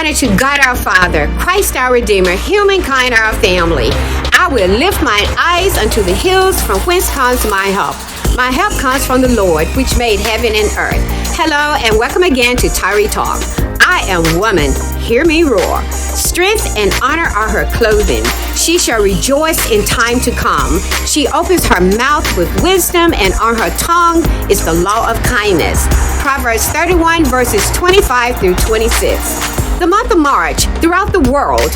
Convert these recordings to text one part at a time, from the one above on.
honor to God our Father, Christ our Redeemer, humankind our family. I will lift mine eyes unto the hills from whence comes my help. My help comes from the Lord, which made heaven and earth. Hello, and welcome again to TYREETALK. I am woman, hear me roar. Strength and honor are her clothing. She shall rejoice in time to come. She opens her mouth with wisdom, and on her tongue is the law of kindness. Proverbs 31, verses 25 through 26. The month of March, throughout the world,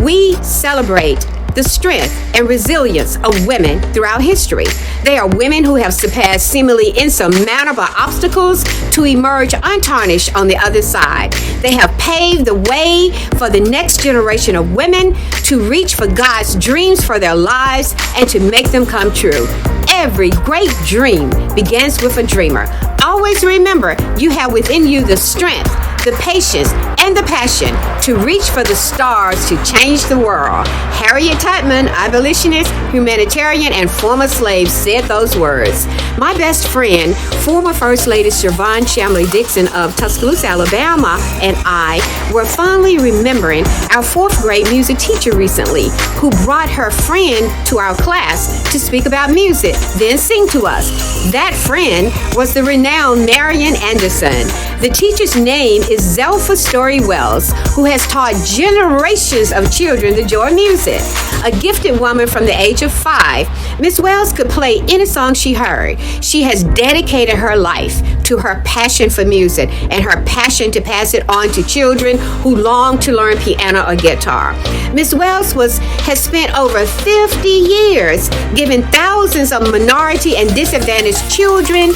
we celebrate the strength and resilience of women throughout history. They are women who have surpassed seemingly insurmountable obstacles to emerge untarnished on the other side. They have paved the way for the next generation of women to reach for God's dreams for their lives and to make them come true. Every great dream begins with a dreamer. Always remember, you have within you the strength, the patience, and the passion to reach for the stars to change the world. Harriet Tubman, abolitionist, humanitarian, and former slave, said those words. My best friend, former First Lady Siobhan Shamley Dixon of Tuscaloosa, Alabama, and I were fondly remembering our fourth grade music teacher recently, who brought her friend to our class to speak about music, then sing to us. That friend was the renowned Marian Anderson. The teacher's name is Zelpha Storey Wells, who has taught generations of children the joy of music. A gifted woman from the age of 5, Miss Wells could play any song she heard. She has dedicated her life to her passion for music and her passion to pass it on to children who long to learn piano or guitar. Miss Wells has spent over 50 years giving thousands of minority and disadvantaged children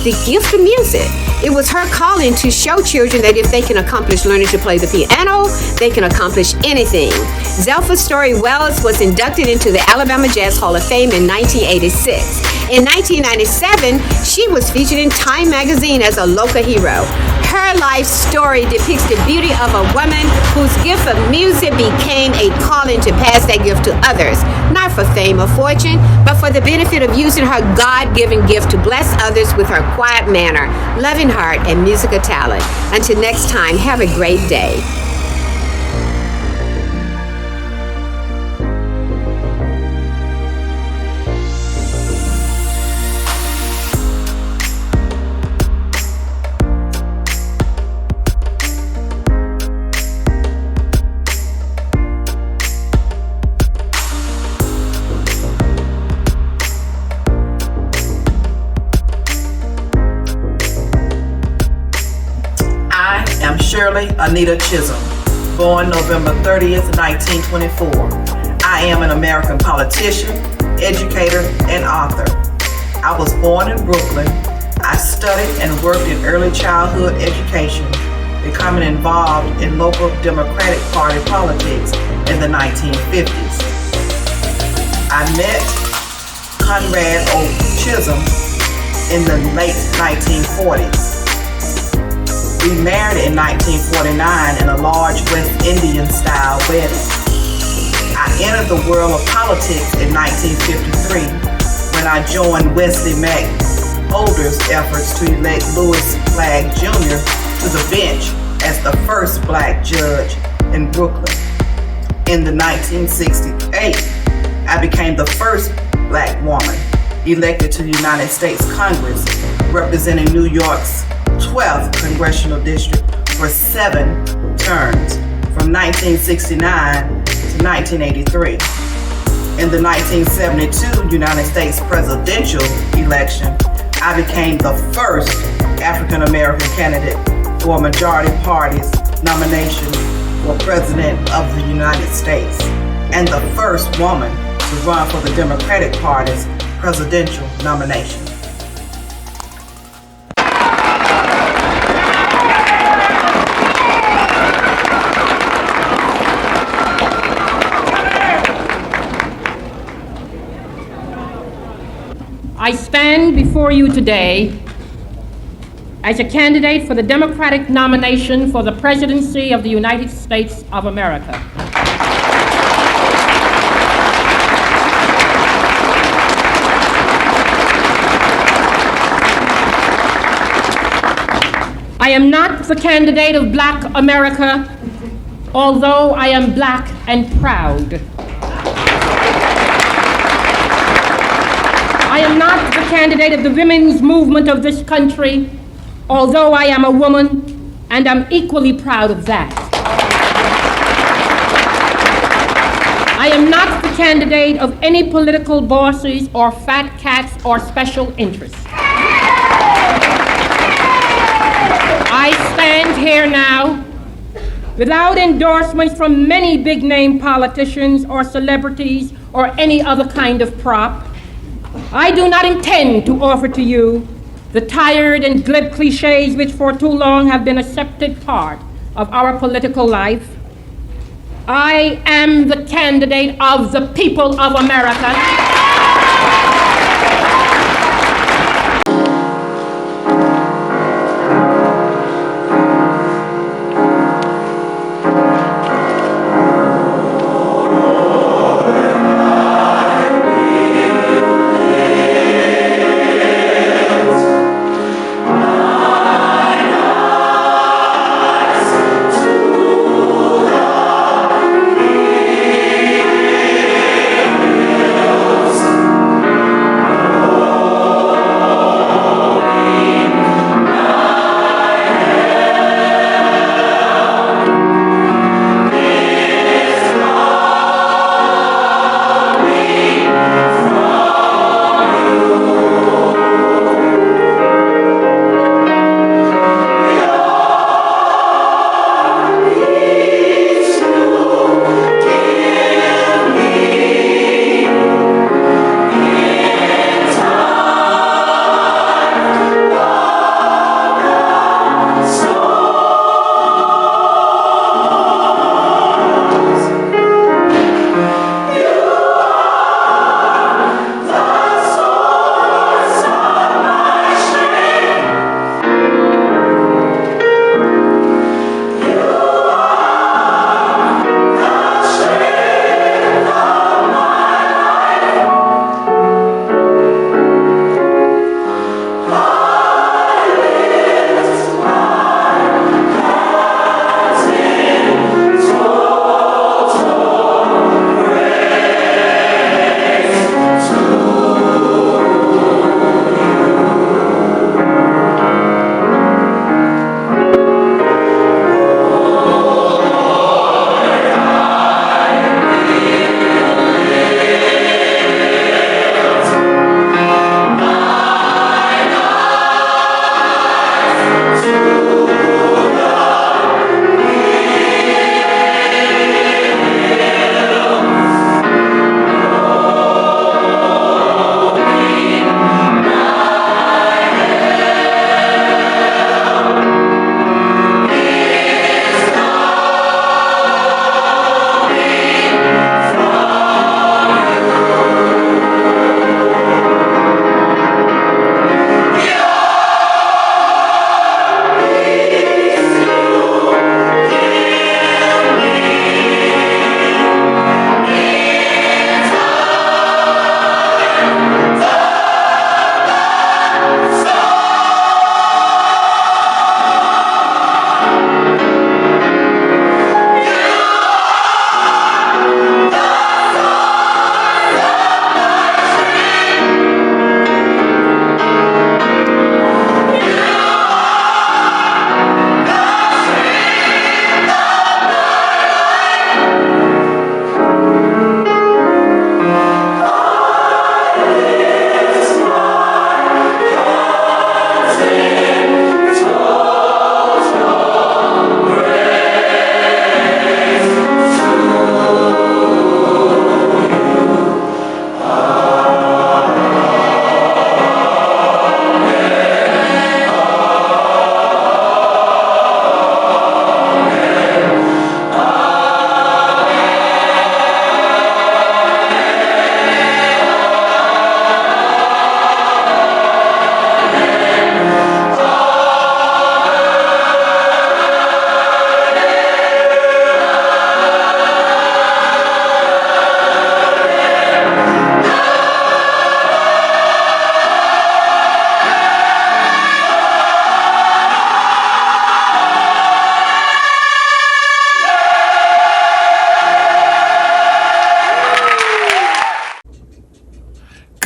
the gift of music. It was her calling to show children that if they can accomplish learning to play the piano, they can accomplish anything. Zelpha Storey Wells was inducted into the Alabama Jazz Hall of Fame in 1986. In 1997, she was featured in Time magazine as a local hero. Her life story depicts the beauty of a woman whose gift of music became a calling to pass that gift to others, not for fame or fortune, but for the benefit of using her God-given gift to bless others with her quiet manner, loving heart, and musical talent. Until next time, have a great day. Shirley Anita Chisholm, born November 30th, 1924. I am an American politician, educator, and author. I was born in Brooklyn. I studied and worked in early childhood education, becoming involved in local Democratic Party politics in the 1950s. I met Conrad O. Chisholm in the late 1940s. We married in 1949 in a large West Indian-style wedding. I entered the world of politics in 1953 when I joined Wesley Mack Holder's efforts to elect Louis Flagg Jr. to the bench as the first black judge in Brooklyn. In the 1968, I became the first black woman elected to the United States Congress, representing New York's 12th Congressional District for 7 terms, from 1969 to 1983. In the 1972 United States presidential election, I became the first African American candidate for a majority party's nomination for President of the United States, and the first woman to run for the Democratic Party's presidential nomination. I stand before you today as a candidate for the Democratic nomination for the presidency of the United States of America. I am not the candidate of Black America Although I am black and proud, I am not the candidate of the women's movement of this country, although I am a woman, and I'm equally proud of that. I am not the candidate of any political bosses or fat cats or special interests. I stand here now without endorsements from many big-name politicians or celebrities or any other kind of prop. I do not intend to offer to you the tired and glib cliches which for too long have been an accepted part of our political life. I am the candidate of the people of America.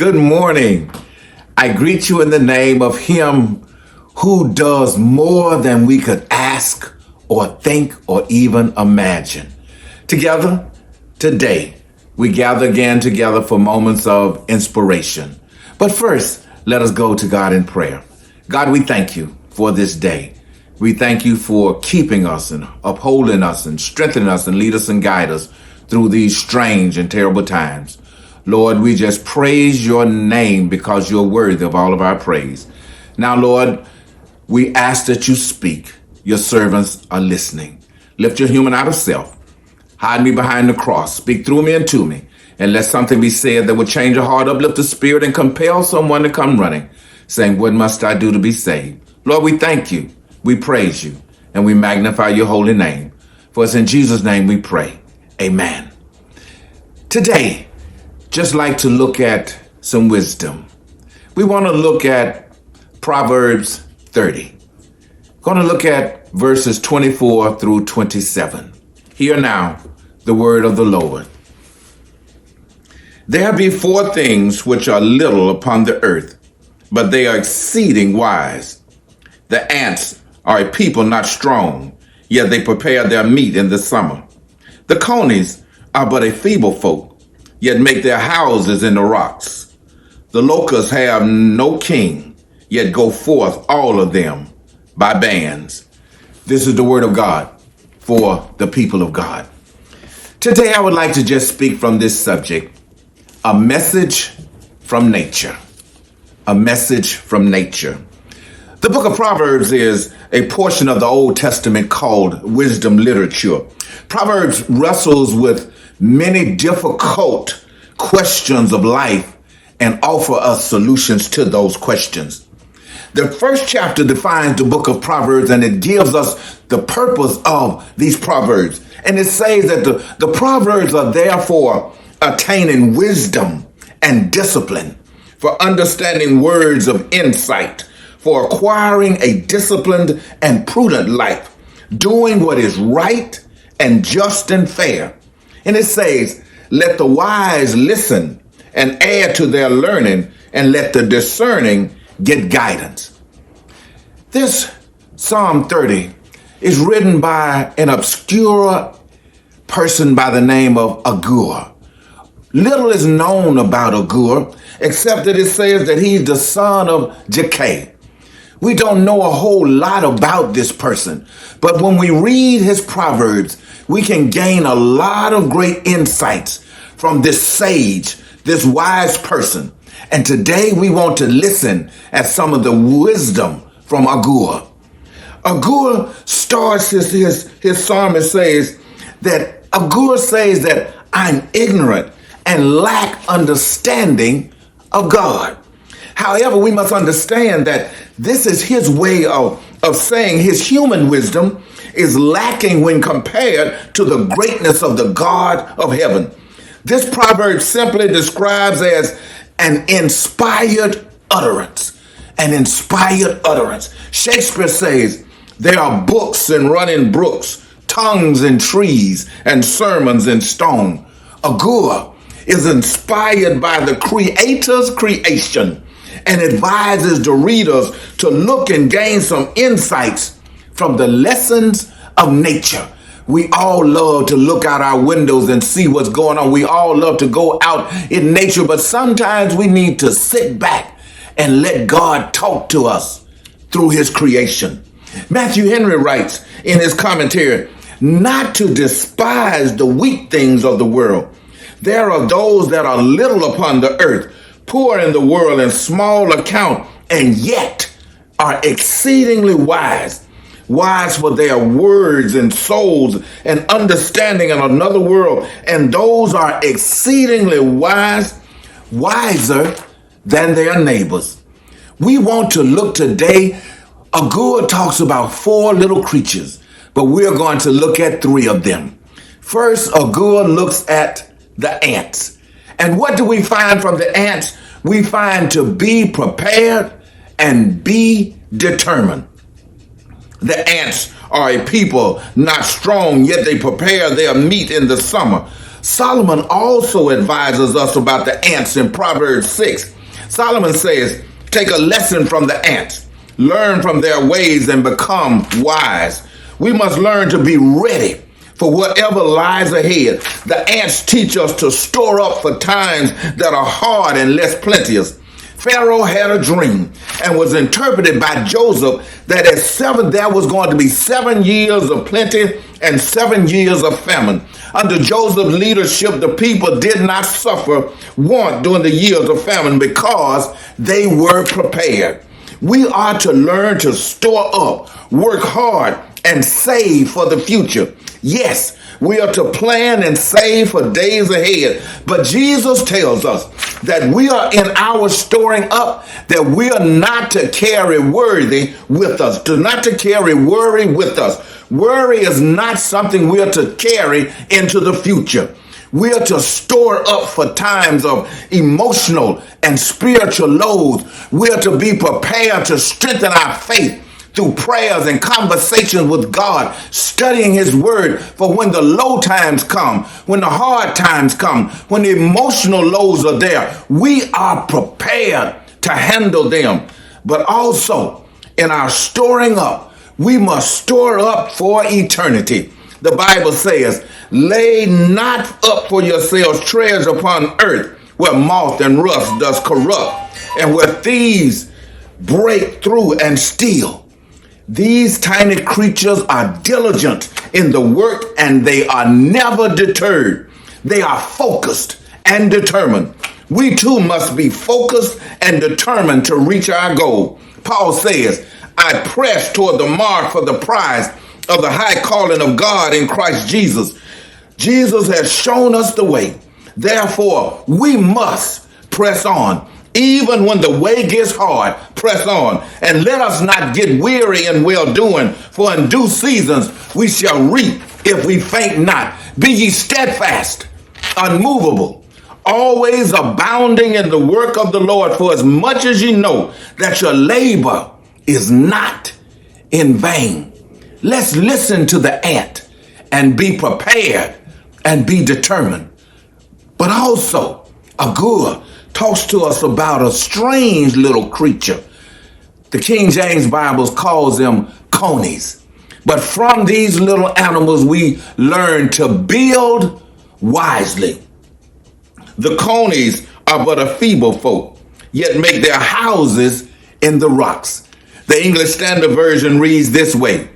Good morning. I greet you in the name of Him who does more than we could ask or think or even imagine. Together, today, we gather again together for moments of inspiration. But first, let us go to God in prayer. God, we thank you for this day. We thank you for keeping us and upholding us and strengthening us and lead us and guide us through these strange and terrible times. Lord, we just praise your name because you're worthy of all of our praise. Now, Lord, we ask that you speak. Your servants are listening. Lift your human out of self. Hide me behind the cross. Speak through me and to me. And let something be said that will change a heart, uplift the spirit, and compel someone to come running, saying, what must I do to be saved? Lord, we thank you. We praise you. And we magnify your holy name. For it's in Jesus' name we pray. Amen. Today, just like to look at some wisdom. We want to look at Proverbs 30. Going to look at verses 24 through 27. Hear now the word of the Lord. There be 4 things which are little upon the earth, but they are exceeding wise. The ants are a people not strong, yet they prepare their meat in the summer. The CONIES are but a feeble folk, yet make their houses in the rocks. The locusts have no king, yet go forth all of them by bands. This is the word of God for the people of God. Today, I would like to just speak from this subject, a message from nature. A message from nature. The book of Proverbs is a portion of the Old Testament called wisdom literature. Proverbs wrestles with many difficult questions of life and offer us solutions to those questions. The first chapter defines the book of Proverbs, and it gives us the purpose of these Proverbs. And it says that the Proverbs are there for attaining wisdom and discipline, for understanding words of insight, for acquiring a disciplined and prudent life, doing what is right and just and fair. And it says, let the wise listen and add to their learning, and let the discerning get guidance. This Psalm 30 is written by an obscure person by the name of Agur. Little is known about Agur, except that it says that he's the son of Jakeh. We don't know a whole lot about this person, but when we read his Proverbs, we can gain a lot of great insights from this sage, this wise person. And today we want to listen at some of the wisdom from Agur. Agur starts his psalm and says that Agur says that I'm ignorant and lack understanding of God. However, we must understand that this is his way of saying his human wisdom is lacking when compared to the greatness of the God of heaven. This proverb simply describes as an inspired utterance. An inspired utterance. Shakespeare says there are books in running brooks, tongues in trees, and sermons in stone. Agur is inspired by the Creator's creation and advises the readers to look and gain some insights from the lessons of nature. We all love to look out our windows and see what's going on. We all love to go out in nature, but sometimes we need to sit back and let God talk to us through his creation. Matthew Henry writes in his commentary, not to despise the weak things of the world. There are those that are little upon the earth, poor in the world and small account, and yet are exceedingly wise. Wise for their words and souls and understanding in another world. And those are exceedingly wise, wiser than their neighbors. We want to look today. Agur talks about 4 little creatures, but we're going to look at 3 of them. First, Agur looks at the ants. And what do we find from the ants? We find to be prepared and be determined. The ants are a people not strong, yet they prepare their meat in the summer. Solomon also advises us about the ants in Proverbs 6. Solomon says, take a lesson from the ants, learn from their ways and become wise. We must learn to be ready for whatever lies ahead. The ants teach us to store up for times that are hard and less plenteous. Pharaoh had a dream and was interpreted by Joseph that there was going to be 7 years of plenty and 7 years of famine. Under Joseph's leadership, the people did not suffer want during the years of famine because they were prepared. We are to learn to store up, work hard, and save for the future. Yes, we are to plan and save for days ahead. But Jesus tells us that we are in our storing up, that we are not to carry worry with us, not to carry worry with us. Worry is not something we are to carry into the future. We are to store up for times of emotional and spiritual loads. We are to be prepared to strengthen our faith through prayers and conversations with God, studying his word for when the low times come, when the hard times come, when the emotional lows are there. We are prepared to handle them. But also in our storing up, we must store up for eternity. The Bible says, lay not up for yourselves treasures upon earth where moth and rust does corrupt and where thieves break through and steal. These tiny creatures are diligent in the work and they are never deterred. They are focused and determined. We too must be focused and determined to reach our goal. Paul says, I press toward the mark for the prize of the high calling of God in Christ Jesus. Jesus has shown us the way. Therefore, we must press on. Even when the way gets hard, press on. And let us not get weary in well-doing, for in due seasons we shall reap if we faint not. Be ye steadfast, unmovable, always abounding in the work of the Lord, for as much as ye know that your labor is not in vain. Let's listen to the ant and be prepared and be determined. But also, Agur talks to us about a strange little creature. The King James Bible calls them CONIES. But from these little animals, we learn to build wisely. The CONIES are but a feeble folk, yet make their houses in the rocks. The English Standard Version reads this way: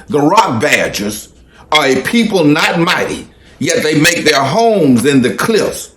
the rock badgers are a people not mighty, yet they make their homes in the cliffs.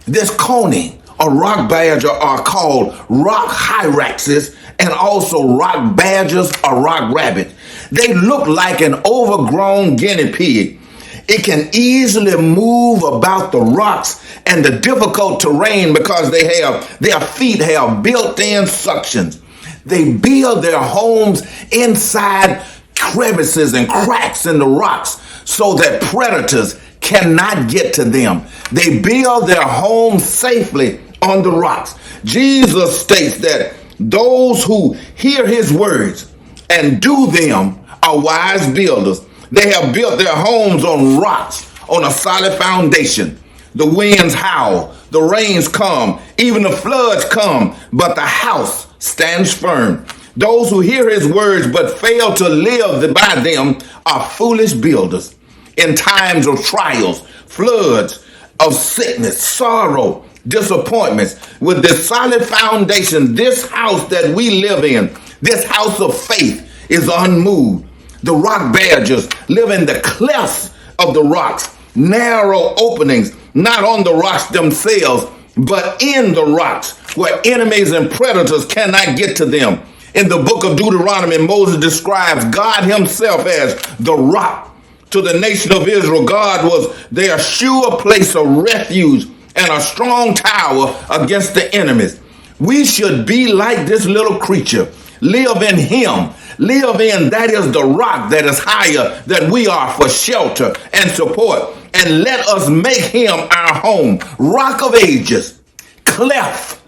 This coney or rock badger are called rock hyraxes and also rock badgers or rock rabbit. They look like an overgrown guinea pig. It can easily move about the rocks and the difficult terrain because their feet have built-in suctions. They build their homes inside crevices and cracks in the rocks so that predators cannot get to them. They build their homes safely on the rocks. Jesus states that those who hear his words and do them are wise builders. They have built their homes on rocks, on a solid foundation. The winds howl, the rains come, even the floods come, but the house stands firm. Those who hear his words but fail to live by them are foolish builders. In times of trials, floods, of sickness, sorrow, disappointments, with this solid foundation, this house that we live in, this house of faith is unmoved. The rock badgers live in the clefts of the rocks, narrow openings, not on the rocks themselves, but in the rocks where enemies and predators cannot get to them. In the book of Deuteronomy, Moses describes God himself as the rock. To the nation of Israel, God was their sure place of refuge and a strong tower against the enemies. We should be like this little creature. Live in him. Live in, that is the rock that is higher than we are for shelter and support. And let us make him our home. Rock of ages, cleft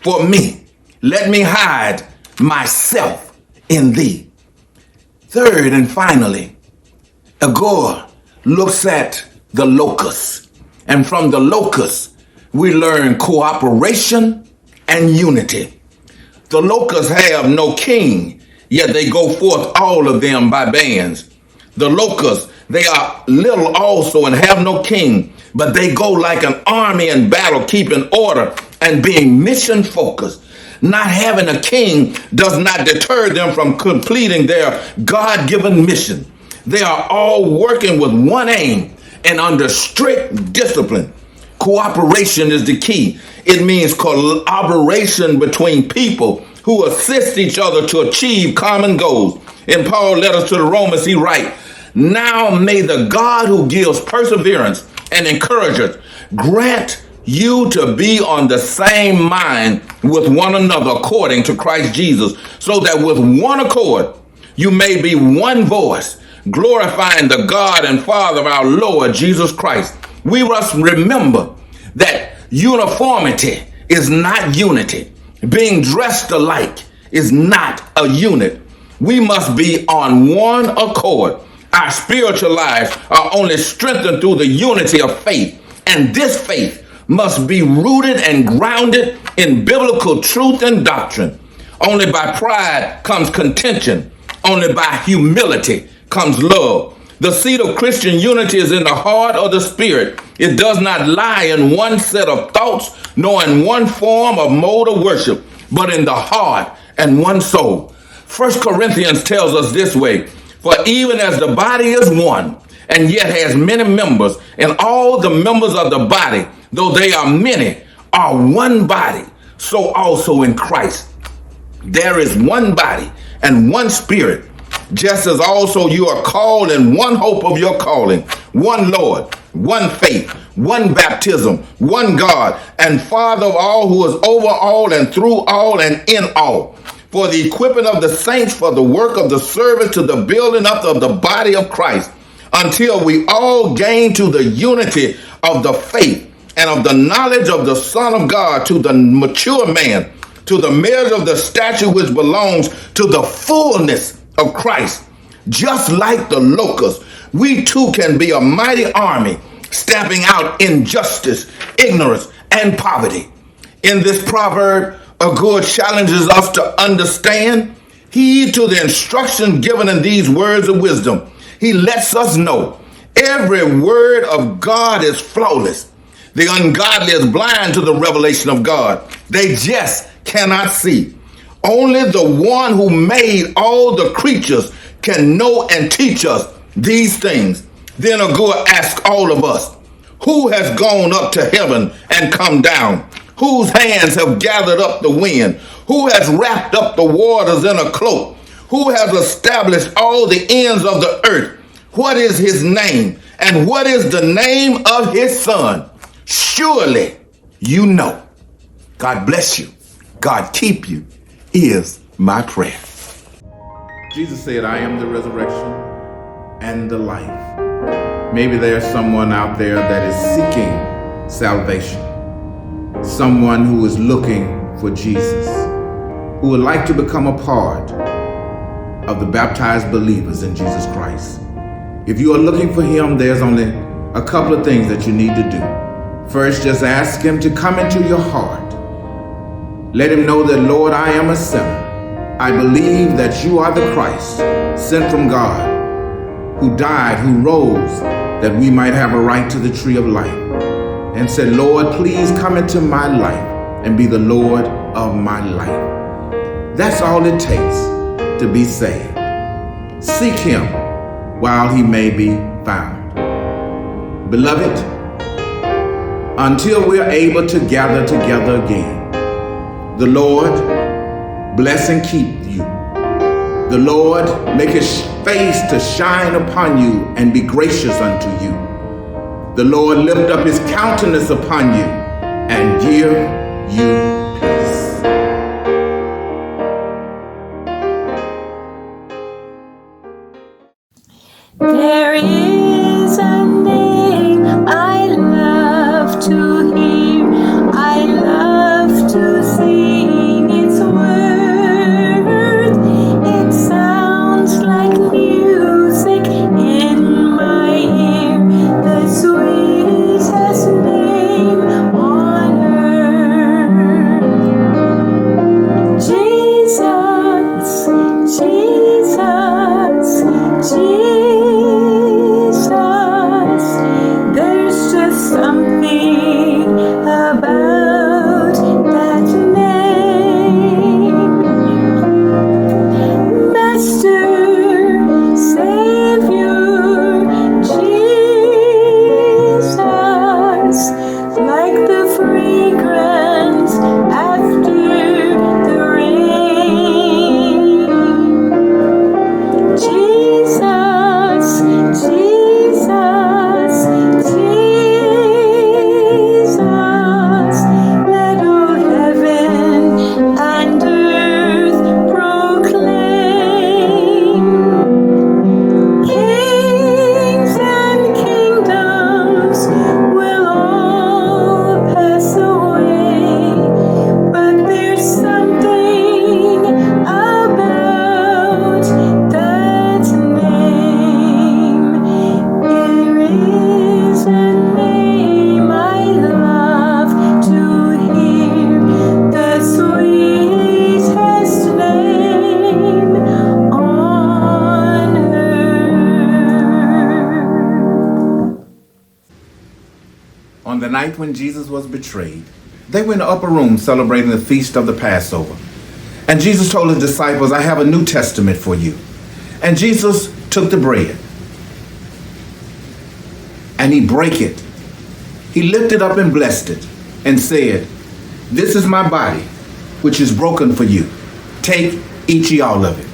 for me. Let me hide myself in thee. Third and finally, Agur looks at the locusts. And from the locusts, we learn cooperation and unity. The locusts have no king, yet they go forth all of them by bands. The locusts, they are little also and have no king, but they go like an army in battle, keeping order and being mission focused. Not having a king does not deter them from completing their God-given mission. They are all working with one aim and under strict discipline. Cooperation is the key. It means collaboration between people who assist each other to achieve common goals. In Paul's letters to the Romans, he writes, "Now may the God who gives perseverance and encouragement grant you to be on the same mind with one another according to Christ Jesus, so that with one accord you may be one voice, glorifying the God and Father of our Lord Jesus Christ." We must remember that uniformity is not unity. Being dressed alike is not a unit. We must be on one accord. Our spiritual lives are only strengthened through the unity of faith, and this faith must be rooted and grounded in biblical truth and doctrine. Only by pride comes contention. Only by humility comes love. The seed of Christian unity is in the heart of the Spirit. It does not lie in one set of thoughts, nor in one form of mode of worship, but in the heart and one soul. 1 Corinthians tells us this way, "For even as the body is one, and yet has many members, and all the members of the body, though they are many, are one body, so also in Christ. There is one body and one Spirit, just as also you are called in one hope of your calling, one Lord, one faith, one baptism, one God, and Father of all, who is over all and through all and in all, for the equipping of the saints for the work of the service to the building up of the body of Christ, until we all gain to the unity of the faith and of the knowledge of the Son of God, to the mature man, to the measure of the stature which belongs to the fullness of Christ." Just like the locusts, we too can be a mighty army, stamping out injustice, ignorance, and poverty. In this proverb, a good challenges us to understand. Heed to the instruction given in these words of wisdom. He lets us know every word of God is flawless. The ungodly is blind to the revelation of God. They just cannot see. Only the one who made all the creatures can know and teach us these things. Then Agur asks all of us, who has gone up to heaven and come down? Whose hands have gathered up the wind? Who has wrapped up the waters in a cloak? Who has established all the ends of the earth? What is his name? And what is the name of his son? Surely you know. God bless you. God keep you is my prayer. Jesus said, "I am the resurrection and the life." Maybe there's someone out there that is seeking salvation. Someone who is looking for Jesus, who would like to become a part of the baptized believers in Jesus Christ. If you are looking for him, there's only a couple of things that you need to do. First, just ask him to come into your heart. Let him know that, Lord, I am a sinner. I believe that you are the Christ, sent from God, who died, who rose, that we might have a right to the tree of life. And said, Lord, please come into my life and be the Lord of my life. That's all it takes to be saved. Seek him while he may be found. Beloved, until we're able to gather together again, the Lord bless and keep you. The Lord make his face to shine upon you and be gracious unto you. The Lord lift up his countenance upon you and give you peace. There is a name I love to hear. I love to sing its word. It sounds like music in my ear. The sweetest when Jesus was betrayed, they were in the upper room celebrating the feast of the Passover. And Jesus told his disciples, I have a new testament for you. And Jesus took the bread and he broke it. He lifted up and blessed it and said, this is my body, which is broken for you. Take, eat ye all of it.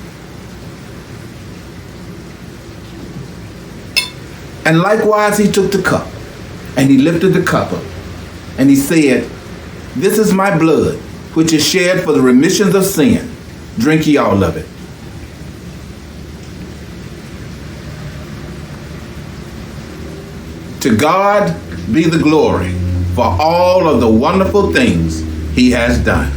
And likewise he took the cup and he lifted the cup up and he said, this is my blood, which is shed for the remissions of sin. Drink ye all of it. To God be the glory for all of the wonderful things he has done.